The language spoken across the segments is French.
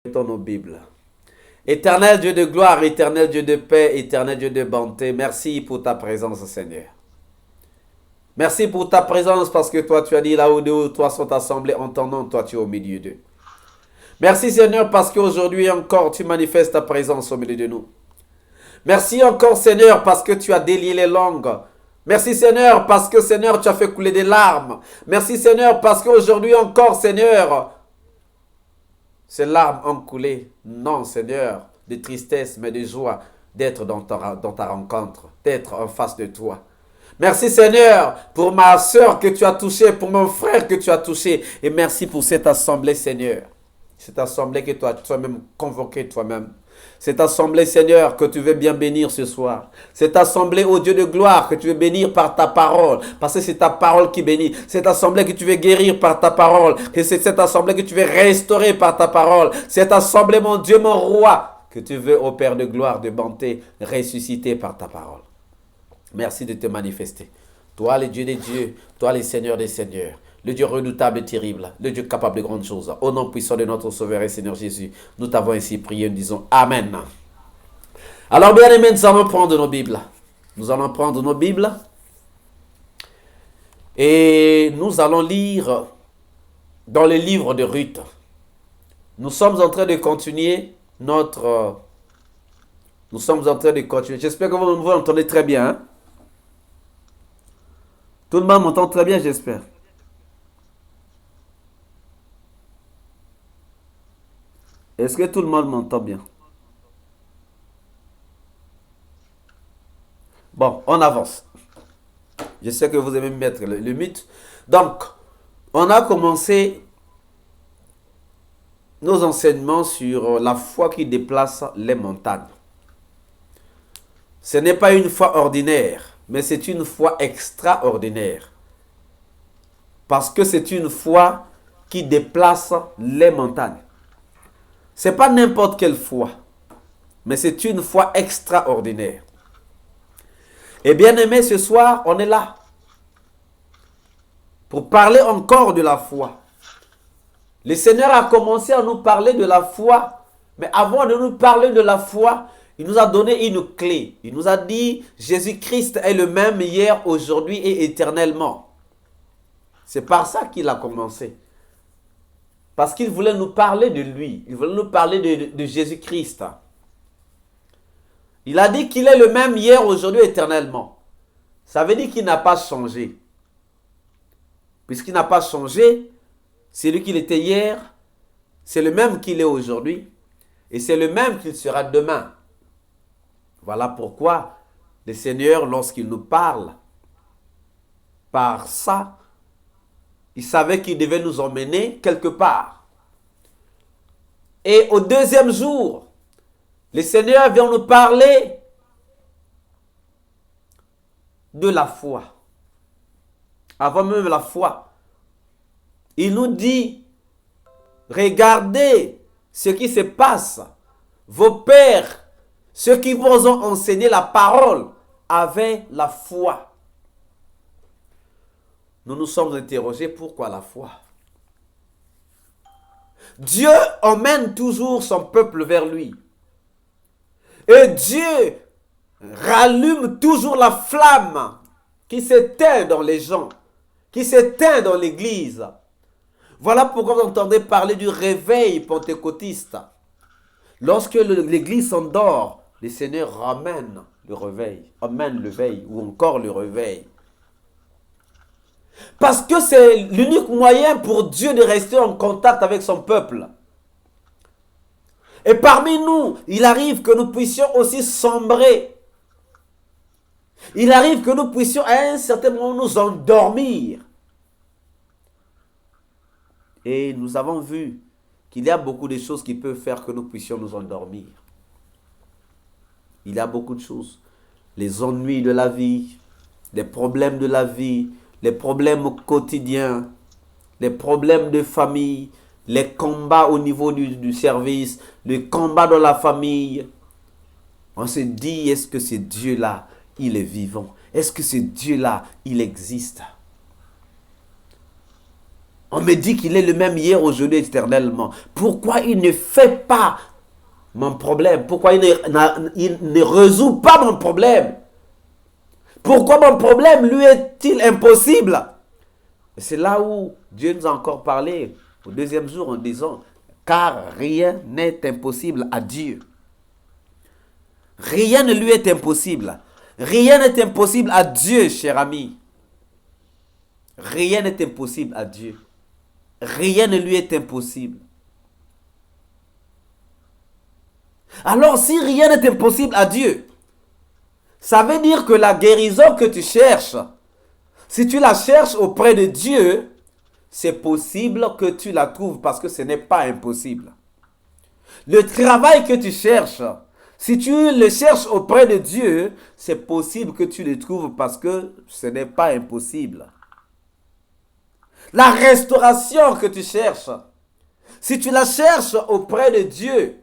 Mettons nos Bibles. Éternel Dieu de gloire, éternel Dieu de paix, éternel Dieu de bonté, merci pour ta présence, Seigneur. Merci pour ta présence parce que toi, tu as dit là où deux ou trois sont assemblés en ton nom, toi, tu es au milieu d'eux. Merci, Seigneur, parce qu'aujourd'hui encore, tu manifestes ta présence au milieu de nous. Merci encore, Seigneur, parce que tu as délié les langues. Merci, Seigneur, parce que, Seigneur, tu as fait couler des larmes. Merci, Seigneur, parce qu'aujourd'hui encore, Seigneur, ces larmes ont coulé, non Seigneur, de tristesse, mais de joie d'être dans ta rencontre, d'être en face de toi. Merci Seigneur pour ma soeur que tu as touchée, pour mon frère que tu as touché. Et merci pour cette assemblée Seigneur. Cette assemblée que toi, toi-même convoquée toi-même. Cette assemblée, Seigneur, que tu veux bien bénir ce soir. Cette assemblée, ô Dieu de gloire, que tu veux bénir par ta parole. Parce que c'est ta parole qui bénit. Cette assemblée que tu veux guérir par ta parole. Que c'est cette assemblée que tu veux restaurer par ta parole. Cette assemblée, mon Dieu, mon roi, que tu veux, ô Père de gloire, de bonté, ressusciter par ta parole. Merci de te manifester. Toi, le Dieu des dieux, toi, le Seigneur des seigneurs. Le Dieu redoutable et terrible, le Dieu capable de grandes choses. Au nom puissant de notre Sauveur et Seigneur Jésus, nous t'avons ainsi prié, nous disons Amen. Alors bien aimés, nous allons prendre nos Bibles. Nous allons prendre nos Bibles et nous allons lire dans le livre de Ruth. Nous sommes en train de continuer notre... Nous sommes en train de continuer. J'espère que vous m'entendez très bien. Hein? Tout le monde m'entend très bien, j'espère. Est-ce que tout le monde m'entend bien? Bon, on avance. Je sais que vous aimez mettre le mythe. Donc, on a commencé nos enseignements sur la foi qui déplace les montagnes. Ce n'est pas une foi ordinaire, mais c'est une foi extraordinaire. Parce que c'est une foi qui déplace les montagnes. Ce n'est pas n'importe quelle foi, mais c'est une foi extraordinaire. Et bien aimé, ce soir, on est là pour parler encore de la foi. Le Seigneur a commencé à nous parler de la foi, mais avant de nous parler de la foi, il nous a donné une clé. Il nous a dit, Jésus-Christ est le même hier, aujourd'hui et éternellement. C'est par ça qu'il a commencé. Parce qu'il voulait nous parler de lui. Il voulait nous parler de Jésus-Christ. Il a dit qu'il est le même hier, aujourd'hui, éternellement. Ça veut dire qu'il n'a pas changé. Puisqu'il n'a pas changé, c'est lui qu'il était hier, c'est le même qu'il est aujourd'hui, et c'est le même qu'il sera demain. Voilà pourquoi le Seigneur, lorsqu'il nous parle, par ça, il savait qu'il devait nous emmener quelque part. Et au deuxième jour, le Seigneur vient nous parler de la foi. Avant même la foi, il nous dit, regardez ce qui se passe. Vos pères, ceux qui vous ont enseigné la parole, avaient la foi. Nous nous sommes interrogés, pourquoi la foi? Dieu emmène toujours son peuple vers lui. Et Dieu rallume toujours la flamme qui s'éteint dans les gens, qui s'éteint dans l'église. Voilà pourquoi vous entendez parler du réveil pentecôtiste. Lorsque l'église s'endort, le Seigneur ramène le réveil, amène le veille ou encore le réveil. Parce que c'est l'unique moyen pour Dieu de rester en contact avec son peuple. Et parmi nous, il arrive que nous puissions aussi sombrer. Il arrive que nous puissions à un certain moment nous endormir. Et nous avons vu qu'il y a beaucoup de choses qui peuvent faire que nous puissions nous endormir. Il y a beaucoup de choses. Les ennuis de la vie, les problèmes de la vie, les problèmes quotidiens, les problèmes de famille, les combats au niveau du service, les combats dans la famille. On se dit, est-ce que ce Dieu-là, il est vivant? Est-ce que ce Dieu-là, il existe? On me dit qu'il est le même hier, aujourd'hui, éternellement. Pourquoi il ne fait pas mon problème? Pourquoi il ne résout pas mon problème? Pourquoi mon problème lui est-il impossible? C'est là où Dieu nous a encore parlé au deuxième jour en disant, car rien n'est impossible à Dieu. Rien ne lui est impossible. Rien n'est impossible à Dieu, cher ami. Rien n'est impossible à Dieu. Rien ne lui est impossible. Alors si rien n'est impossible à Dieu, ça veut dire que la guérison que tu cherches, si tu la cherches auprès de Dieu, c'est possible que tu la trouves parce que ce n'est pas impossible. Le travail que tu cherches, si tu le cherches auprès de Dieu, c'est possible que tu le trouves parce que ce n'est pas impossible. La restauration que tu cherches, si tu la cherches auprès de Dieu,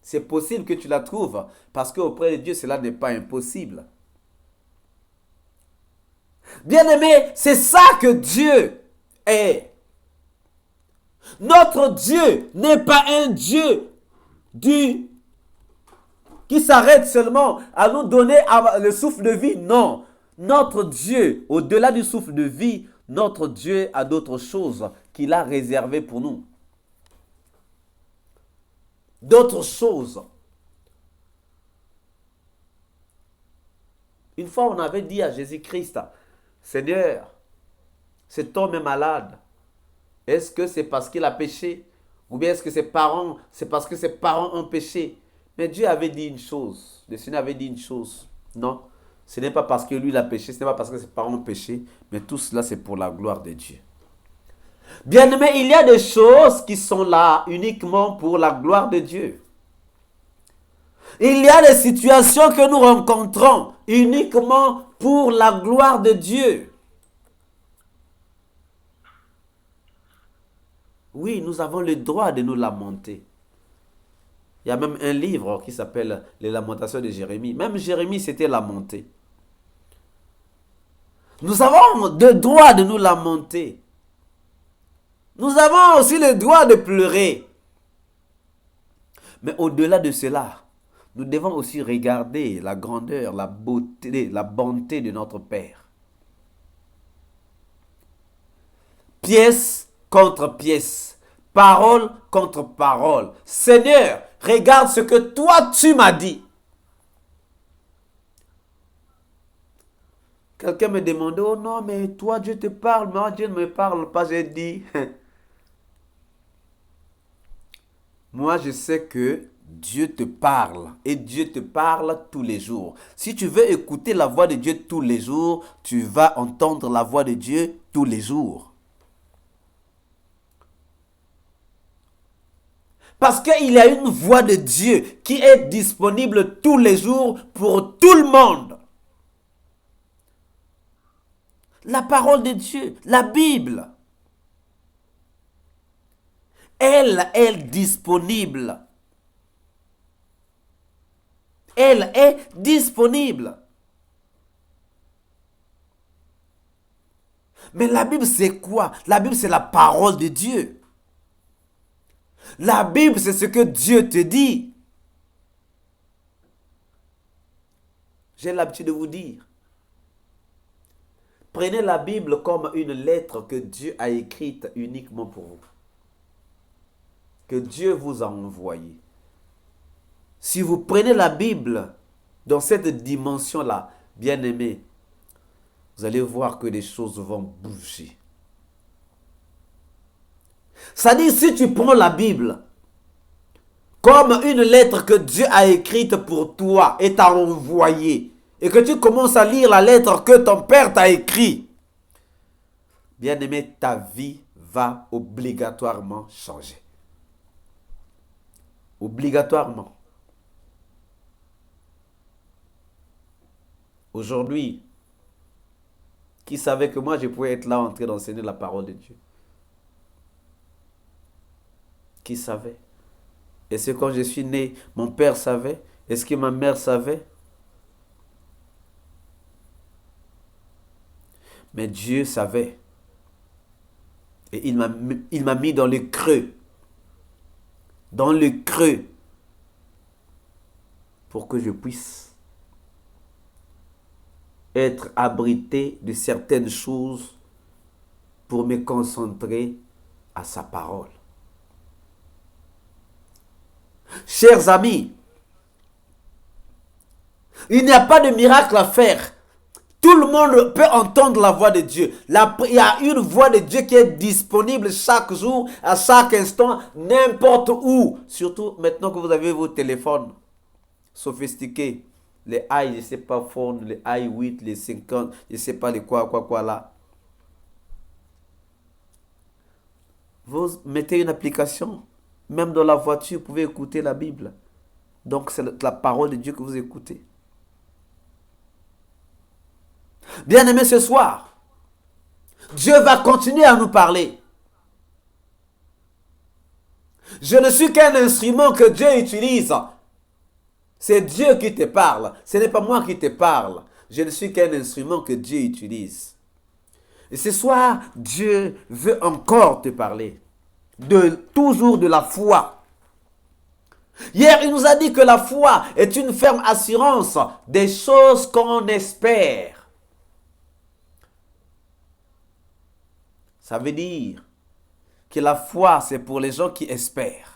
c'est possible que tu la trouves parce qu'auprès de Dieu, cela n'est pas impossible. Bien-aimé, c'est ça que Dieu est. Notre Dieu n'est pas un Dieu qui s'arrête seulement à nous donner le souffle de vie. Non. Notre Dieu, au-delà du souffle de vie, notre Dieu a d'autres choses qu'il a réservées pour nous. D'autres choses. Une fois, on avait dit à Jésus-Christ, Seigneur, cet homme est malade. Est-ce que c'est parce qu'il a péché? Ou bien est-ce que c'est parce que ses parents ont péché? Mais Dieu avait dit une chose. Le Seigneur avait dit une chose. Non, ce n'est pas parce que lui il a péché, ce n'est pas parce que ses parents ont péché, mais tout cela c'est pour la gloire de Dieu. Bien-aimé, il y a des choses qui sont là uniquement pour la gloire de Dieu. Il y a des situations que nous rencontrons uniquement pour la gloire de Dieu. Oui, nous avons le droit de nous lamenter. Il y a même un livre qui s'appelle Les Lamentations de Jérémie. Même Jérémie s'était lamenté. Nous avons le droit de nous lamenter. Nous avons aussi le droit de pleurer. Mais au-delà de cela, nous devons aussi regarder la grandeur, la beauté, la bonté de notre Père. Pièce contre pièce, parole contre parole. Seigneur, regarde ce que toi tu m'as dit. Quelqu'un me demandait, oh non, mais toi Dieu te parle, moi Dieu ne me parle pas. J'ai dit, moi je sais que Dieu te parle et Dieu te parle tous les jours. Si tu veux écouter la voix de Dieu tous les jours, tu vas entendre la voix de Dieu tous les jours. Parce qu'il y a une voix de Dieu qui est disponible tous les jours pour tout le monde. La parole de Dieu, la Bible, elle est disponible. Elle est disponible. Mais la Bible, c'est quoi? La Bible, c'est la parole de Dieu. La Bible, c'est ce que Dieu te dit. J'ai l'habitude de vous dire. Prenez la Bible comme une lettre que Dieu a écrite uniquement pour vous. Que Dieu vous a envoyée. Si vous prenez la Bible dans cette dimension-là, bien-aimé, vous allez voir que les choses vont bouger. C'est-à-dire, si tu prends la Bible comme une lettre que Dieu a écrite pour toi et t'a envoyée, et que tu commences à lire la lettre que ton père t'a écrite, bien-aimé, ta vie va obligatoirement changer. Obligatoirement. Aujourd'hui, qui savait que moi je pouvais être là en train d'enseigner la parole de Dieu? Qui savait? Est-ce que quand je suis né, mon père savait? Est-ce que ma mère savait? Mais Dieu savait. Et il m'a mis dans le creux. Dans le creux. Pour que je puisse être abrité de certaines choses pour me concentrer à sa parole. Chers amis, il n'y a pas de miracle à faire. Tout le monde peut entendre la voix de Dieu. Il y a une voix de Dieu qui est disponible chaque jour, à chaque instant, n'importe où. Surtout maintenant que vous avez vos téléphones sophistiqués. Les i, je ne sais pas, phone, les i8, les 50, je ne sais pas les quoi là. Vous mettez une application, même dans la voiture, vous pouvez écouter la Bible. Donc c'est la parole de Dieu que vous écoutez. Bien-aimés, ce soir, Dieu va continuer à nous parler. Je ne suis qu'un instrument que Dieu utilise. C'est Dieu qui te parle. Ce n'est pas moi qui te parle. Je ne suis qu'un instrument que Dieu utilise. Et ce soir, Dieu veut encore te parler. Toujours de la foi. Hier, il nous a dit que la foi est une ferme assurance des choses qu'on espère. Ça veut dire que la foi, c'est pour les gens qui espèrent.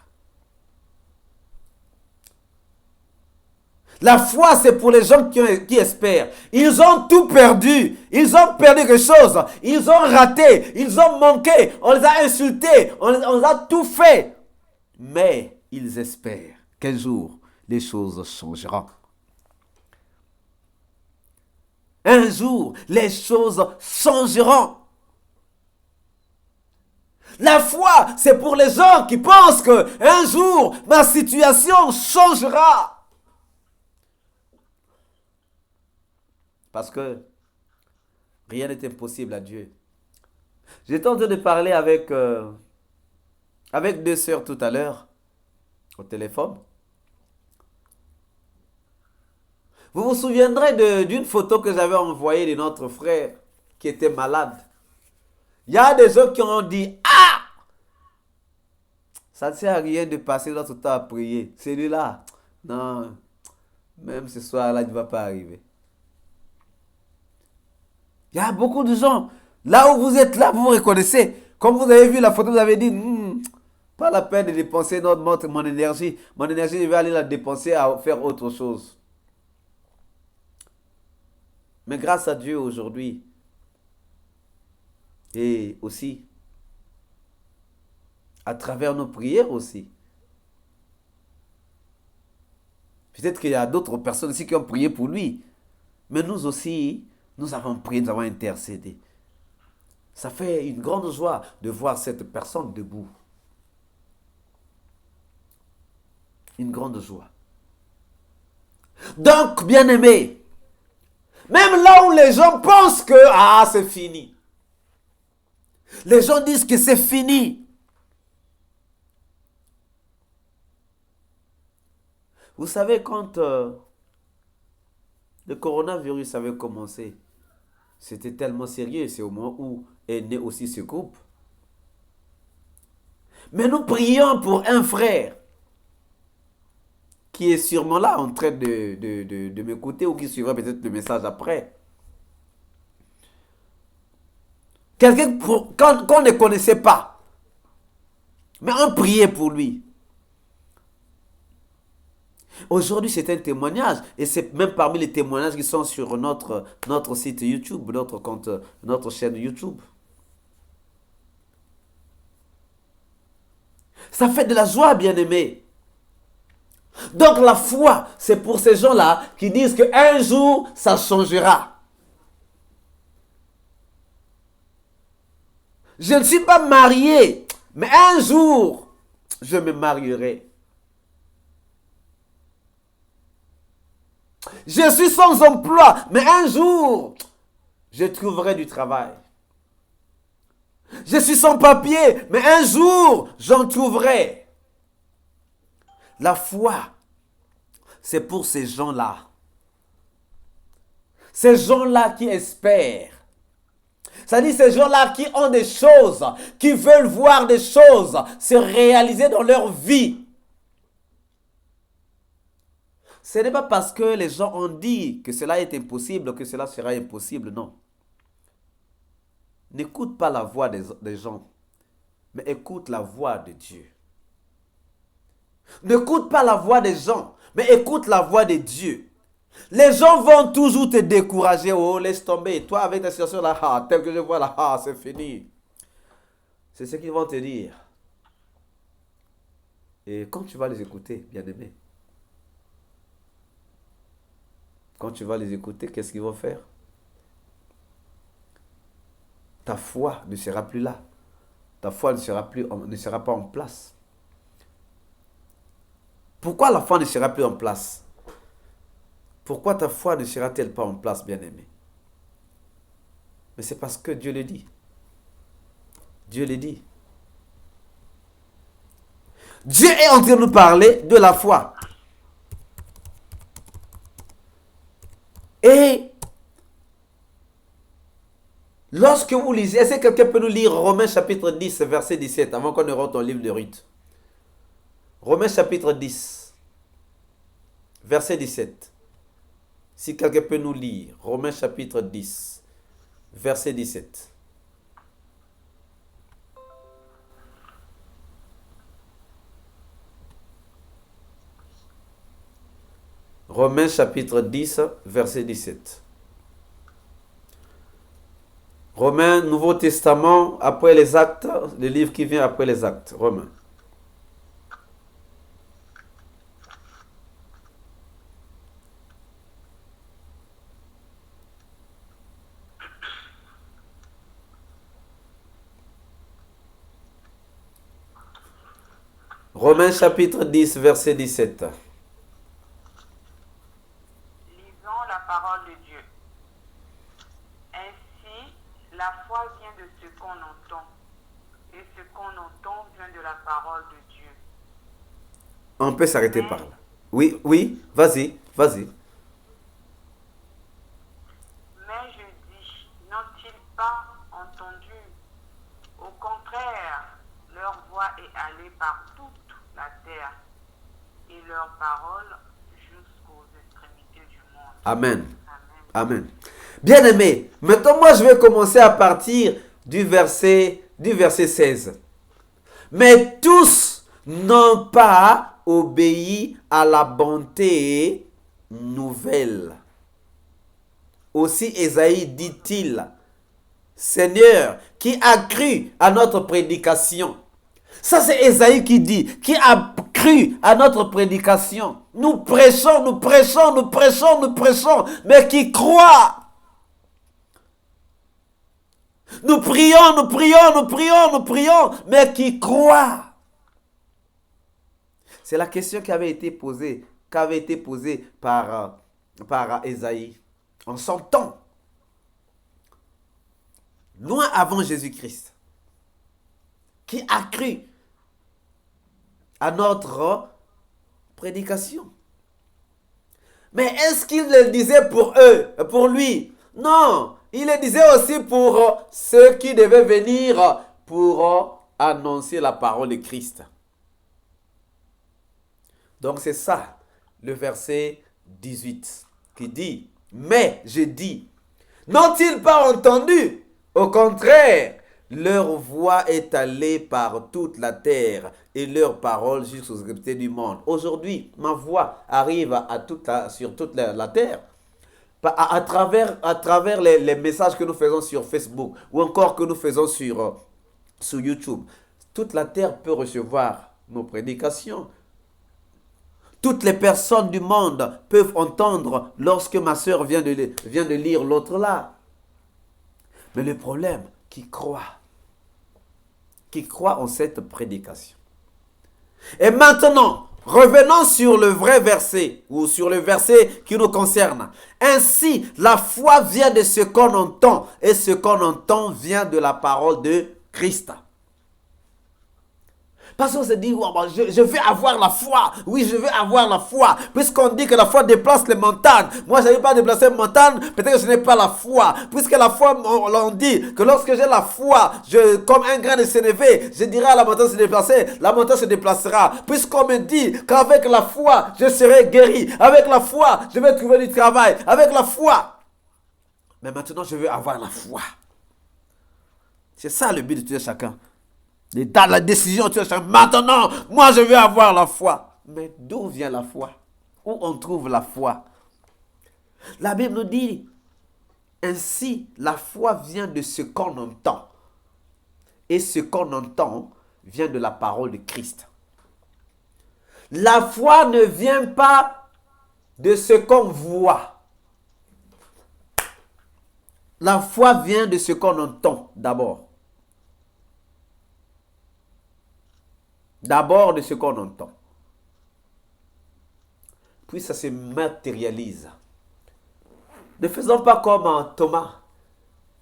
La foi, c'est pour les gens qui espèrent. Ils ont tout perdu. Ils ont perdu quelque chose. Ils ont raté. Ils ont manqué. On les a insultés. On les a tout fait. Mais ils espèrent qu'un jour, les choses changeront. Un jour, les choses changeront. La foi, c'est pour les gens qui pensent qu'un jour, ma situation changera. Parce que rien n'est impossible à Dieu. J'étais en train de parler avec deux sœurs tout à l'heure, au téléphone. Vous vous souviendrez d'une photo que j'avais envoyée de notre frère qui était malade. Il y a des gens qui ont dit, ah, ça ne sert à rien de passer notre temps à prier. Celui-là, non, même ce soir-là, il ne va pas arriver. Il y a beaucoup de gens, là où vous êtes là, vous vous reconnaissez. Comme vous avez vu la photo, vous avez dit, pas la peine de dépenser mon énergie. Mon énergie, je vais aller la dépenser à faire autre chose. Mais grâce à Dieu aujourd'hui, et aussi, à travers nos prières aussi. Peut-être qu'il y a d'autres personnes ici qui ont prié pour lui. Mais nous aussi, nous avons prié, nous avons intercédé. Ça fait une grande joie de voir cette personne debout. Une grande joie. Donc, bien-aimés, même là où les gens pensent que, c'est fini. Les gens disent que c'est fini. Vous savez, quand le coronavirus avait commencé, c'était tellement sérieux, c'est au moment où est né aussi ce groupe. Mais nous prions pour un frère qui est sûrement là en train de m'écouter ou qui suivra peut-être le message après. Quelqu'un qu'on ne connaissait pas. Mais on priait pour lui. Aujourd'hui, c'est un témoignage. Et c'est même parmi les témoignages qui sont sur notre site YouTube, notre chaîne YouTube. Ça fait de la joie, bien-aimé. Donc la foi, c'est pour ces gens-là qui disent qu'un jour, ça changera. Je ne suis pas marié, mais un jour, je me marierai. Je suis sans emploi, mais un jour, je trouverai du travail. Je suis sans papier, mais un jour, j'en trouverai. La foi, c'est pour ces gens-là. Ces gens-là qui espèrent. C'est-à-dire ces gens-là qui ont des choses, qui veulent voir des choses se réaliser dans leur vie. Ce n'est pas parce que les gens ont dit que cela est impossible que cela sera impossible, non. N'écoute pas la voix des gens, mais écoute la voix de Dieu. N'écoute pas la voix des gens, mais écoute la voix de Dieu. Les gens vont toujours te décourager. Oh, laisse tomber. Toi, avec ta situation là, tel que je vois là, c'est fini. C'est ce qu'ils vont te dire. Et quand tu vas les écouter, bien-aimé, quand tu vas les écouter, qu'est-ce qu'ils vont faire? Ta foi ne sera plus là. Ta foi ne sera pas en place. Pourquoi la foi ne sera plus en place? Pourquoi ta foi ne sera-t-elle pas en place, bien-aimé? Mais c'est parce que Dieu le dit. Dieu le dit. Dieu est en train de nous parler de la foi. Et lorsque vous lisez, est-ce que quelqu'un peut nous lire Romains chapitre 10, verset 17, avant qu'on ne rentre au livre de Ruth? Romains chapitre 10, verset 17. Si quelqu'un peut nous lire Romains chapitre 10, verset 17. Romains chapitre 10, verset 17. Romains, Nouveau Testament, après les Actes, le livre qui vient après les Actes. Romains. Romains chapitre 10, verset 17. Lisons la parole de Dieu. Ainsi, la foi vient de ce qu'on entend, et ce qu'on entend vient de la parole de Dieu. On peut s'arrêter par là. Oui, oui, vas-y. Mais je dis, n'ont-ils pas entendu? Au contraire, leur voix est allée par toute la terre, et leur parole jusqu'aux extrémités du monde. Amen. Amen. Bien-aimé, maintenant moi je vais commencer à partir du verset 16. Mais tous n'ont pas obéi à la bonté nouvelle. Aussi Ésaïe dit-il, Seigneur, qui a cru à notre prédication? Ça c'est Ésaïe qui dit, qui a cru à notre prédication? Nous prêchons, mais qui croit? Nous prions, mais qui croit? C'est la question qui avait été posée par Ésaïe en son temps, loin avant Jésus-Christ, qui a cru à notre prédication. Mais est-ce qu'il le disait pour eux, pour lui? Non, il le disait aussi pour ceux qui devaient venir pour annoncer la parole de Christ. Donc c'est ça, le verset 18, qui dit, mais je dis, n'ont-ils pas entendu? Au contraire, leur voix est allée par toute la terre et leur parole jusqu'aux extrémités du monde. Aujourd'hui, ma voix arrive sur toute la terre à travers les messages que nous faisons sur Facebook ou encore que nous faisons sur YouTube. Toute la terre peut recevoir nos prédications. Toutes les personnes du monde peuvent entendre lorsque ma soeur vient de lire l'autre là. Mais le problème, qui croit en cette prédication. Et maintenant, revenons sur le vrai verset, ou sur le verset qui nous concerne. Ainsi, la foi vient de ce qu'on entend, et ce qu'on entend vient de la parole de Christ. Parce qu'on se dit, oh, bon, je vais avoir la foi. Oui, je vais avoir la foi. Puisqu'on dit que la foi déplace les montagnes. Moi, je n'arrive pas à déplacer une montagne. Peut-être que je n'ai pas la foi. Puisque la foi, on dit que lorsque j'ai la foi, comme un grain de sénévé, je dirai à la montagne de se déplacer. La montagne se déplacera. Puisqu'on me dit qu'avec la foi, je serai guéri. Avec la foi, je vais trouver du travail. Avec la foi. Mais maintenant, je veux avoir la foi. C'est ça le but de tout chacun. Dans la décision, tu as maintenant, moi je vais avoir la foi. Mais d'où vient la foi? Où on trouve la foi? La Bible nous dit, ainsi, la foi vient de ce qu'on entend. Et ce qu'on entend vient de la parole de Christ. La foi ne vient pas de ce qu'on voit. La foi vient de ce qu'on entend d'abord. D'abord de ce qu'on entend. Puis ça se matérialise. Ne faisons pas comme Thomas.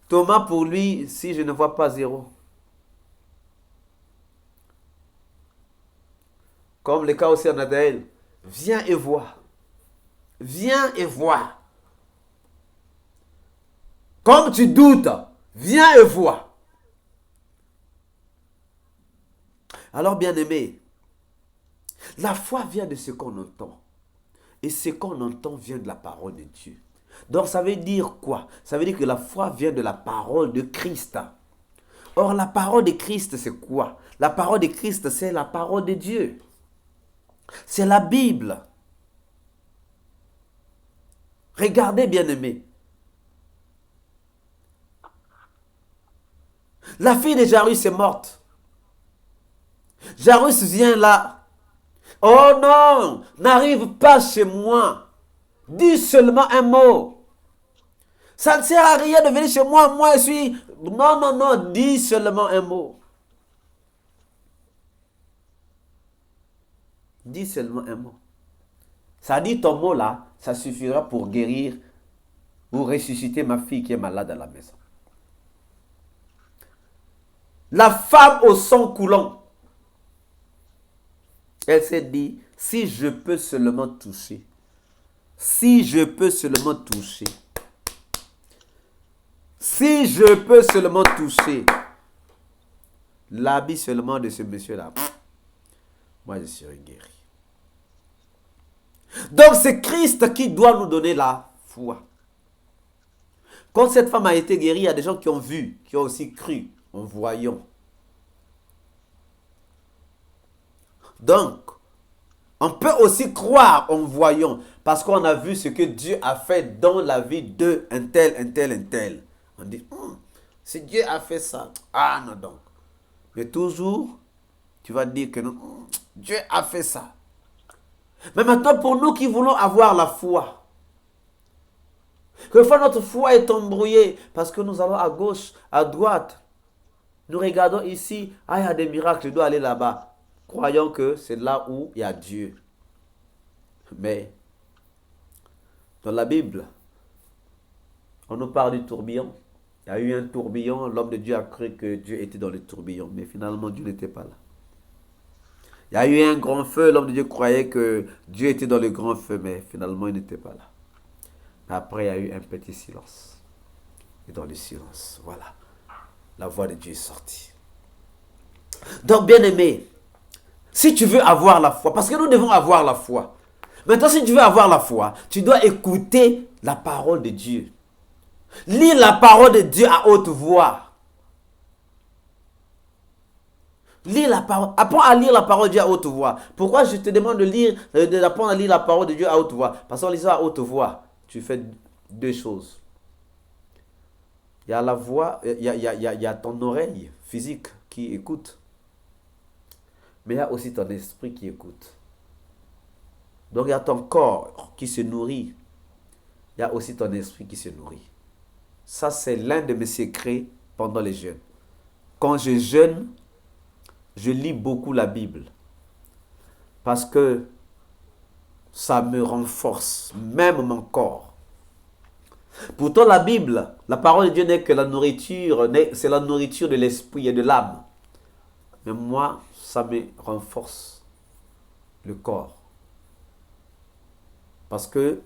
Thomas, pour lui, si je ne vois pas zéro. Comme le cas aussi en Nathanaël. Viens et vois. Viens et vois. Comme tu doutes, viens et vois. Alors, bien-aimé, la foi vient de ce qu'on entend. Et ce qu'on entend vient de la parole de Dieu. Donc, ça veut dire quoi? Ça veut dire que la foi vient de la parole de Christ. Or, la parole de Christ, c'est quoi? La parole de Christ, c'est la parole de Dieu. C'est la Bible. Regardez, bien-aimé. La fille de Jairus est morte. Jairus vient là. Oh non, n'arrive pas chez moi. Dis seulement un mot. Ça ne sert à rien de venir chez moi. Moi, je suis... Non, non, non, dis seulement un mot. Dis seulement un mot. Ça dit ton mot là, ça suffira pour guérir ou ressusciter ma fille qui est malade à la maison. La femme au sang coulant. Elle s'est dit, si je peux seulement toucher, si je peux seulement toucher, si je peux seulement toucher l'habit seulement de ce monsieur-là, moi je serai guéri. Donc c'est Christ qui doit nous donner la foi. Quand cette femme a été guérie, il y a des gens qui ont vu, qui ont aussi cru en voyant. Donc, on peut aussi croire en voyant, parce qu'on a vu ce que Dieu a fait dans la vie de un tel, un tel, un tel. On dit, si Dieu a fait ça, ah non donc. Mais toujours, tu vas dire que non, Dieu a fait ça. Mais maintenant, pour nous qui voulons avoir la foi, quelquefois notre foi est embrouillée, parce que nous allons à gauche, à droite. Nous regardons ici, ah il y a des miracles, je dois aller là-bas. Croyons que c'est là où il y a Dieu. Mais, dans la Bible, on nous parle du tourbillon. Il y a eu un tourbillon, l'homme de Dieu a cru que Dieu était dans le tourbillon, mais finalement Dieu n'était pas là. Il y a eu un grand feu, l'homme de Dieu croyait que Dieu était dans le grand feu, mais finalement il n'était pas là. Après il y a eu un petit silence. Et dans le silence, voilà, la voix de Dieu est sortie. Donc bien aimé, si tu veux avoir la foi, parce que nous devons avoir la foi. Maintenant, si tu veux avoir la foi, tu dois écouter la parole de Dieu. Lis la parole de Dieu à haute voix. Lis la parole. Apprends à lire la parole de Dieu à haute voix. Pourquoi je te demande d'apprendre à lire la parole de Dieu à haute voix? Parce qu'en lisant à haute voix, tu fais deux choses. Il y a la voix, il y a ton oreille physique qui écoute. Mais il y a aussi ton esprit qui écoute. Donc il y a ton corps qui se nourrit. Il y a aussi ton esprit qui se nourrit. Ça, c'est l'un de mes secrets pendant les jeûnes. Quand je jeûne, je lis beaucoup la Bible. Parce que ça me renforce, même mon corps. Pourtant, la Bible, la parole de Dieu n'est que la nourriture, c'est la nourriture de l'esprit et de l'âme. Mais moi, ça me renforce le corps. Parce que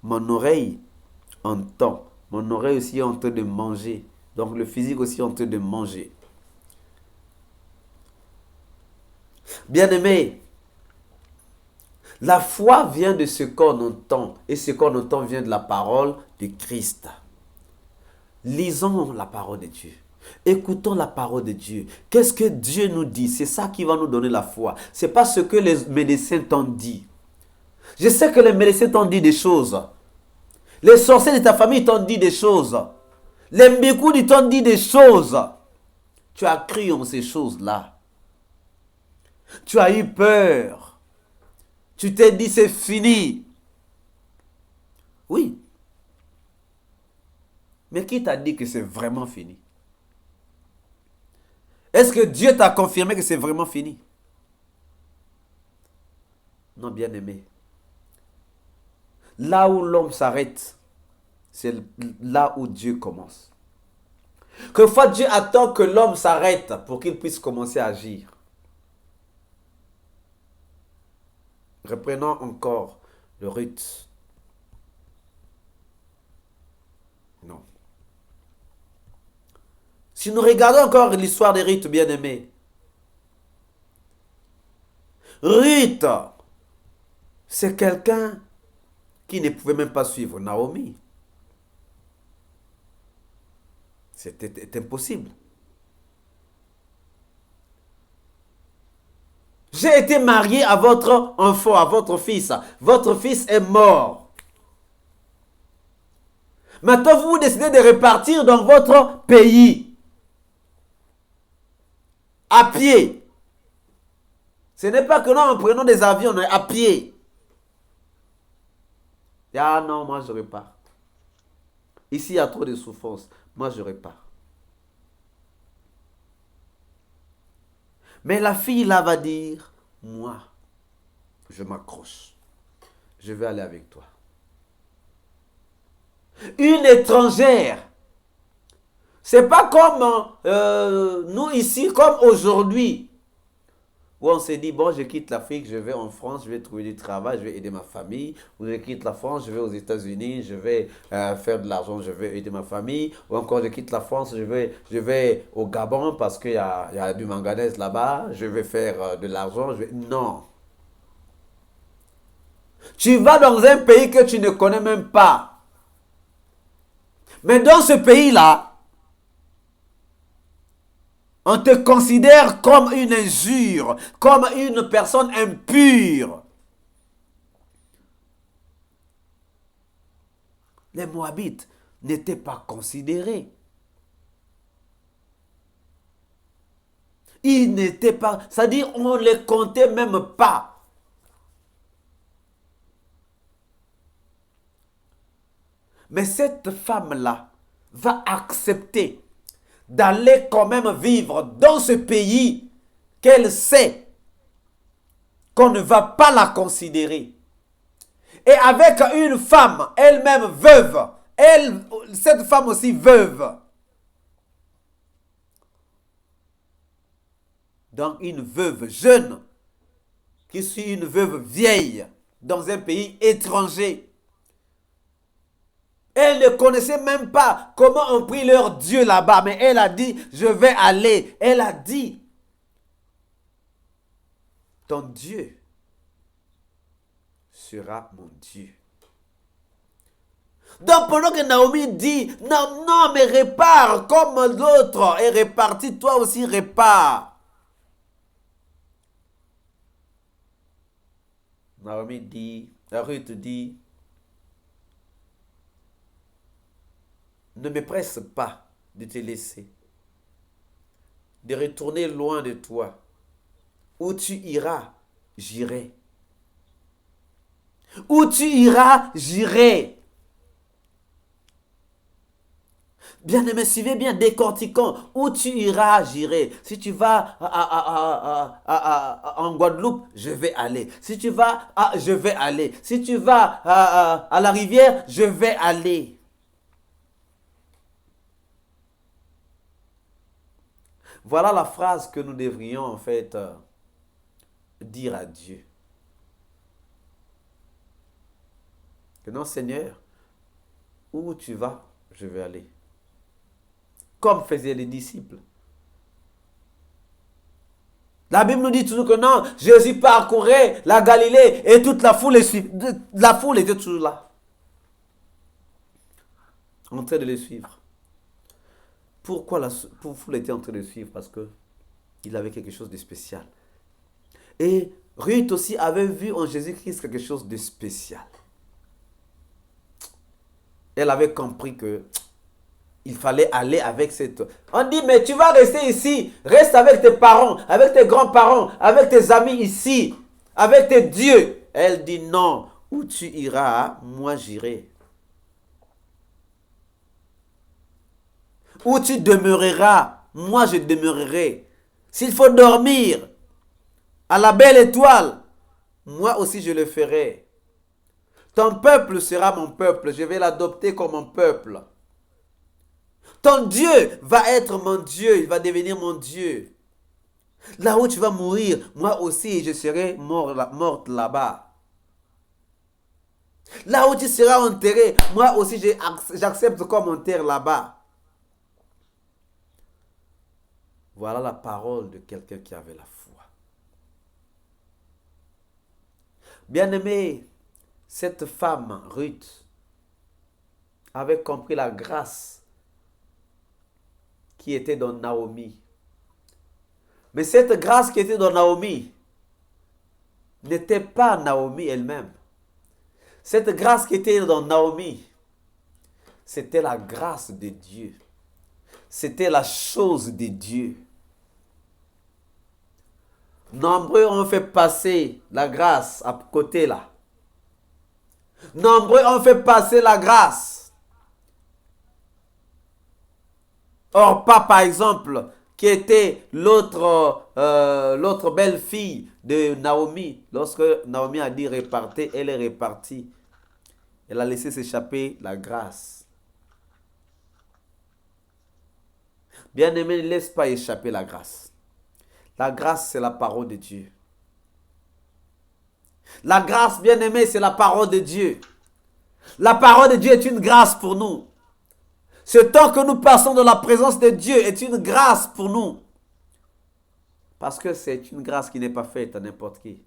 mon oreille entend. Mon oreille aussi est en train de manger. Donc le physique aussi est en train de manger. Bien-aimé, la foi vient de ce qu'on entend. Et ce qu'on entend vient de la parole de Christ. Lisons la parole de Dieu. Écoutons la parole de Dieu. Qu'est-ce que Dieu nous dit? C'est ça qui va nous donner la foi. Ce n'est pas ce que les médecins t'ont dit. Je sais que les médecins t'ont dit des choses. Les sorciers de ta famille t'ont dit des choses. Les mbikoudi t'ont dit des choses. Tu as cru en ces choses-là. Tu as eu peur. Tu t'es dit c'est fini. Oui. Mais qui t'a dit que c'est vraiment fini? Est-ce que Dieu t'a confirmé que c'est vraiment fini? Non, bien-aimé. Là où l'homme s'arrête, c'est là où Dieu commence. Quelquefois, Dieu attend que l'homme s'arrête pour qu'il puisse commencer à agir. Reprenons encore le Ruth. Non. Si nous regardons encore l'histoire de Ruth, bien-aimé, Ruth, c'est quelqu'un qui ne pouvait même pas suivre Naomi. C'était impossible. J'ai été marié à votre enfant, à votre fils. Votre fils est mort. Maintenant, vous décidez de repartir dans votre pays. À pied. Ce n'est pas que nous en prenons des avions, on est à pied. Ah non, moi je repars. Ici, il y a trop de souffrance. Moi, je repars. Mais la fille là va dire, moi, je m'accroche. Je vais aller avec toi. Une étrangère. C'est pas comme nous ici, comme aujourd'hui. Où on s'est dit, bon, je quitte l'Afrique, je vais en France, je vais trouver du travail, je vais aider ma famille. Ou je quitte la France, je vais aux États-Unis, je vais faire de l'argent, je vais aider ma famille. Ou encore, je quitte la France, je vais au Gabon parce qu'il y a du manganèse là-bas, je vais faire de l'argent. Non. Tu vas dans un pays que tu ne connais même pas. Mais dans ce pays-là, on te considère comme une injure, comme une personne impure. Les Moabites n'étaient pas considérés. Ils n'étaient pas, c'est-à-dire on ne les comptait même pas. Mais cette femme-là va accepter d'aller quand même vivre dans ce pays qu'elle sait qu'on ne va pas la considérer. Et avec une femme, elle-même veuve, cette femme aussi veuve. Donc une veuve jeune, qui suit une veuve vieille, dans un pays étranger. Elle ne connaissait même pas comment on prie leur Dieu là-bas. Mais elle a dit, je vais aller. Elle a dit, ton Dieu sera mon Dieu. Donc pendant que Naomi dit, non, non, mais répare comme l'autre est réparti, toi aussi répare. Naomi dit, Ruth dit, ne me presse pas de te laisser, de retourner loin de toi. Où tu iras, j'irai. Où tu iras, j'irai. Bien-aimé, suivez bien, décortiquons. Où tu iras, j'irai. Si tu vas en Guadeloupe, je vais aller. Si tu vas, je vais aller. Si tu vas à la rivière, je vais aller. Voilà la phrase que nous devrions en fait dire à Dieu. Que non, Seigneur, où tu vas, je vais aller. Comme faisaient les disciples. La Bible nous dit toujours que non, Jésus parcourait la Galilée et toute la foule était toujours là. En train de les suivre. Pourquoi la foule était en train de les suivre? Parce qu'il avait quelque chose de spécial. Et Ruth aussi avait vu en Jésus-Christ quelque chose de spécial. Elle avait compris que il fallait aller avec cette... On dit, mais tu vas rester ici. Reste avec tes parents, avec tes grands-parents, avec tes amis ici, avec tes dieux. Elle dit, non, où tu iras, moi j'irai. Où tu demeureras, moi je demeurerai. S'il faut dormir à la belle étoile, moi aussi je le ferai. Ton peuple sera mon peuple, je vais l'adopter comme mon peuple. Ton Dieu va être mon Dieu, il va devenir mon Dieu. Là où tu vas mourir, moi aussi je serai morte là-bas. Là où tu seras enterré, moi aussi j'accepte comme on enterre là-bas. Voilà la parole de quelqu'un qui avait la foi. Bien-aimé, cette femme, Ruth, avait compris la grâce qui était dans Naomi. Mais cette grâce qui était dans Naomi n'était pas Naomi elle-même. Cette grâce qui était dans Naomi, c'était la grâce de Dieu. C'était la chose de Dieu. Nombreux ont fait passer la grâce à côté là. Nombreux ont fait passer la grâce. Orpa, par exemple, qui était l'autre belle-fille de Naomi, lorsque Naomi a dit repartez, elle est repartie. Elle a laissé s'échapper la grâce. Bien-aimé, ne laisse pas échapper la grâce. La grâce, c'est la parole de Dieu. La grâce, bien-aimé, c'est la parole de Dieu. La parole de Dieu est une grâce pour nous. Ce temps que nous passons dans la présence de Dieu est une grâce pour nous. Parce que c'est une grâce qui n'est pas faite à n'importe qui.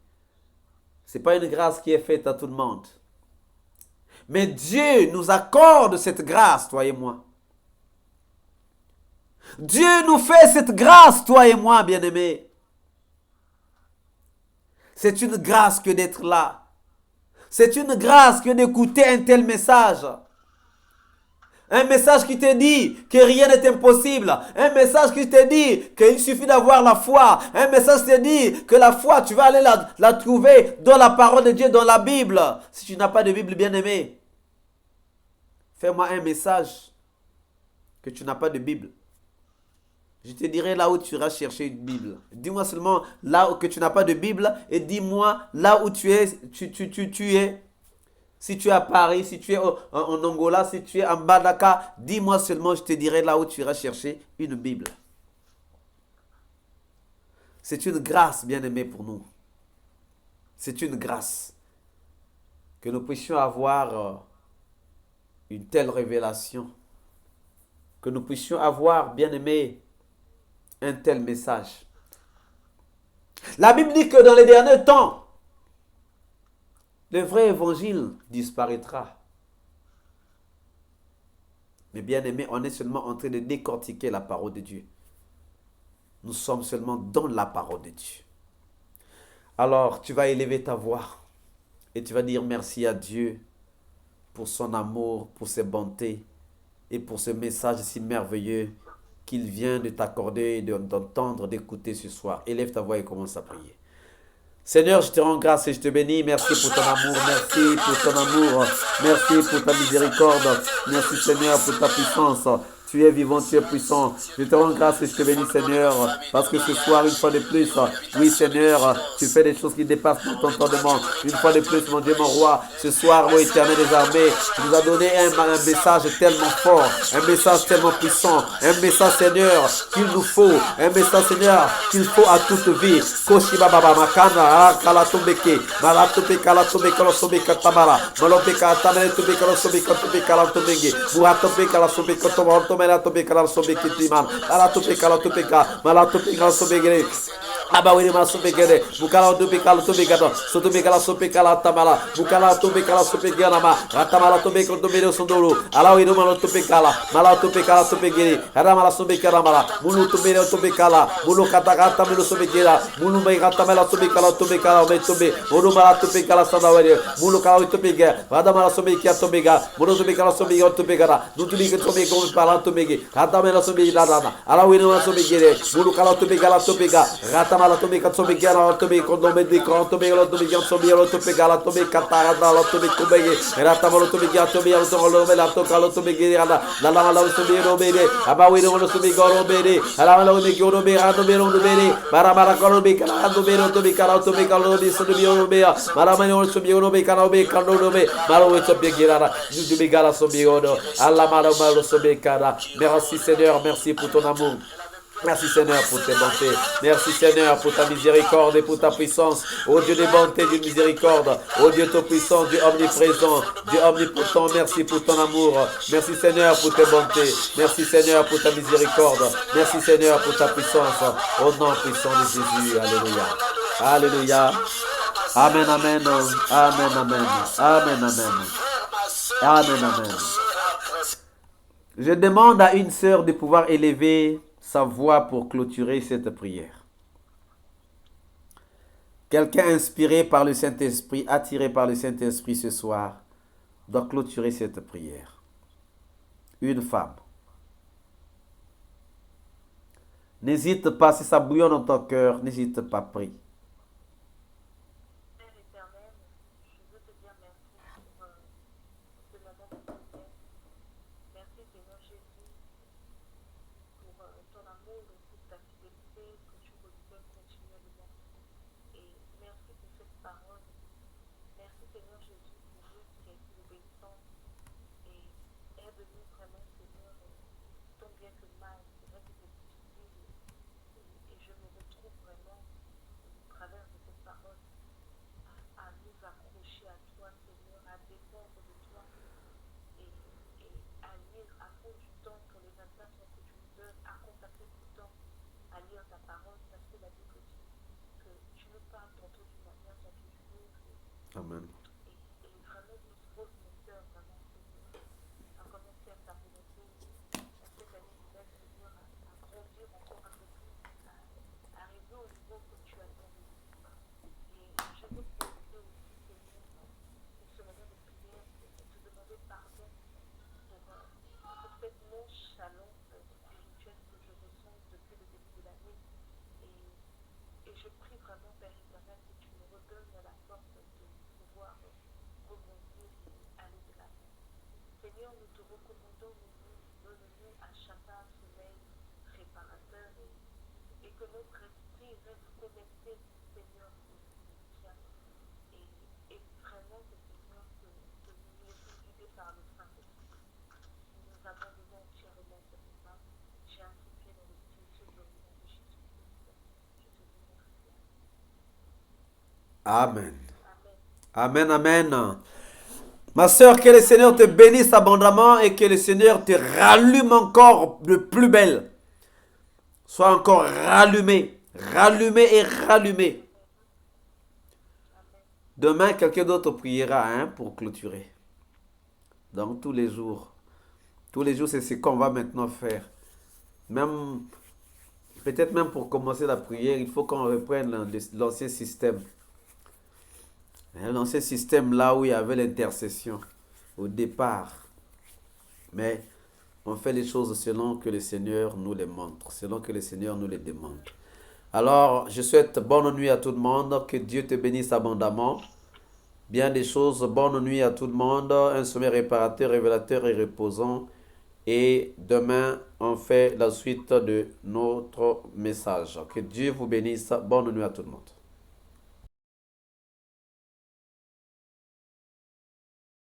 Ce n'est pas une grâce qui est faite à tout le monde. Mais Dieu nous accorde cette grâce, toi et moi. Dieu nous fait cette grâce, toi et moi, bien-aimés. C'est une grâce que d'être là. C'est une grâce que d'écouter un tel message. Un message qui te dit que rien n'est impossible. Un message qui te dit qu'il suffit d'avoir la foi. Un message qui te dit que la foi, tu vas aller la trouver dans la parole de Dieu, dans la Bible. Si tu n'as pas de Bible, bien-aimé, fais-moi un message que tu n'as pas de Bible. Je te dirai là où tu iras chercher une Bible. Dis-moi seulement là où que tu n'as pas de Bible et dis-moi là où tu es. Tu es. Si tu es à Paris, si tu es en Angola, si tu es en Badaka, dis-moi seulement, je te dirai là où tu iras chercher une Bible. C'est une grâce, bien-aimée, pour nous. C'est une grâce que nous puissions avoir une telle révélation, que nous puissions avoir, bien-aimé, un tel message. La Bible dit que dans les derniers temps, le vrai évangile disparaîtra. Mais bien aimé, on est seulement en train de décortiquer la parole de Dieu. Nous sommes seulement dans la parole de Dieu. Alors, tu vas élever ta voix et tu vas dire merci à Dieu pour son amour, pour ses bontés et pour ce message si merveilleux qu'il vient de t'accorder, d'entendre, d'écouter ce soir. Élève ta voix et commence à prier. Seigneur, je te rends grâce et je te bénis. Merci pour ton amour. Merci pour ton amour. Merci pour ta miséricorde. Merci Seigneur pour ta puissance. Tu es vivant, tu es puissant. Je te rends grâce et je te bénis, Seigneur, parce que ce soir, une fois de plus, oui, Seigneur, tu fais des choses qui dépassent notre entendement. Une fois de plus, mon Dieu, mon roi, ce soir, ô Éternel des armées, tu nous as donné un message tellement fort, un message tellement puissant, un message, Seigneur, qu'il nous faut, un message, Seigneur, qu'il faut à toute vie. Koshiba baba makana, kalatombeke, malatobe kalatobe kalosobe katamara, malobe katamere tobe kalosobe katobe kalatombege, buratobe kalasobe kotomo melatobe kalasobe kitiman, malatobe kalatobe ka, malatobe kalasobe gere. Abawiri masobe gere, bukala tobe kalatobe gado, sotobe kalasobe kalatamala, bukala tobe kalasobe ganama, ratamala tobe kotobe sondolo, alawiro malotobe kala, malatobe kalatobe gere, ramala sobe karamala, mulu tobe tobe kala, mulu katakata mulu sobe gera, mulu me katamela tobe kala tobe kala metobe, mulu mala tobe kala sadawere, mulu kala tobe gera, radamala sobe kia tobe ga, mulu tobe kala sobe tobe gara, nutubi tobe comme parlant tobe ge, ratamela sobe dana, alawiro masobe gere, mulu kala tobe kala tobe ga, ratamala tobe katsobe gera, tobe kondombe de kontobe lo tobe gera, sobe lo tobe kala tobe katara lo tobe kubege, ratamala tobe gera, tobe lo tobe la tobe tobe gera, la la sobe robere, abawiro lo sobe goro bere, alawala me goro bere, ando bero bere, maramara kolo be kala ando bero tobe kala tobe kala be sobe bero be, maramani lo sobe goro be kala be kalo be, maro sobe gera, du be gala sobe goro, alla maro malo sobe kala. Merci Seigneur, merci pour ton amour. Merci Seigneur pour tes bontés. Merci Seigneur pour ta miséricorde et pour ta puissance. Ô Dieu des bontés, Dieu de miséricorde. Ô Dieu tout-puissant, Dieu omniprésent, Dieu omnipotent. Merci pour ton amour. Merci Seigneur pour tes bontés. Merci Seigneur pour ta miséricorde. Merci Seigneur pour ta puissance. Au nom puissant de Jésus. Alléluia. Alléluia. Amen, amen. Amen, amen. Amen, amen. Amen, amen. Je demande à une sœur de pouvoir élever sa voix pour clôturer cette prière. Quelqu'un inspiré par le Saint-Esprit, attiré par le Saint-Esprit ce soir, doit clôturer cette prière. Une femme. N'hésite pas, si ça bouillonne dans ton cœur, n'hésite pas, prie. Amen. Amen. Amen, amen. Ma soeur, que le Seigneur te bénisse abondamment et que le Seigneur te rallume encore de plus belle. Sois encore rallumé, rallumé et rallumé. Demain, quelqu'un d'autre priera pour clôturer. Donc, tous les jours, c'est ce qu'on va maintenant faire. Même, peut-être même pour commencer la prière, il faut qu'on reprenne l'ancien système. L'ancien système là où il y avait l'intercession au départ. Mais on fait les choses selon que le Seigneur nous les montre, selon que le Seigneur nous les demande. Alors, je souhaite bonne nuit à tout le monde, que Dieu te bénisse abondamment. Bien des choses, bonne nuit à tout le monde, un sommeil réparateur, révélateur et reposant. Et demain, on fait la suite de notre message. Que Dieu vous bénisse. Bonne nuit à tout le monde.